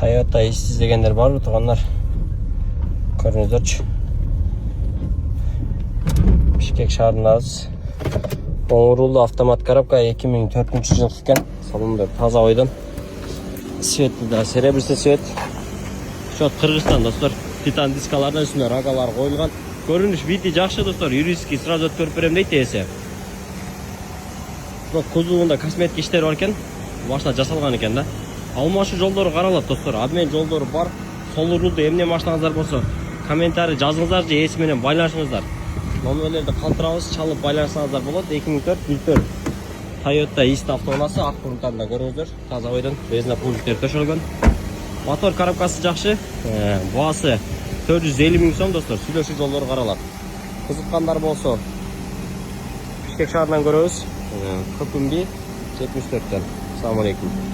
Toyota izlегендер бар тугандар. Көрүңүздөрчү. Бишкек шаарындагыбыз. Оңурулду автомат коробка 2004-жылы экен. Салондор таза ойдон. Свети да серебряный свет. Şu Kırgızstan dostlar. Titan diskalardan üstüne ragalar koyulgan. Görünüş vidi жақсы dostlar. Юрийский сразу өткөрүп берем дейт ээси. Şu кузовунда косметик иштер бар экен. Машина жасалган экен да. Алмашы жолдору каралат достор. Обмен жолдору бар. Сол рулду эмне машинаңыздар болсо, комментарий жазыңыздар же ээси менен байланышыңыздар. Номерлерди калтырабыз, чалып байланышсаңыздар болот. 2004 Toyota East автоунаасы ак фронтанда көрүңүздөр. Таза ойдон резина пуликтер төшөлгөн. Мотор коробкасы жақсы. Басы 450 000 сом достор. Сүйлөшүү жолдору каралат. Кызыккандар болсо Бишкек шаарынан көрөбүз. Көпүмби 74-төн. Assalamu alaikum.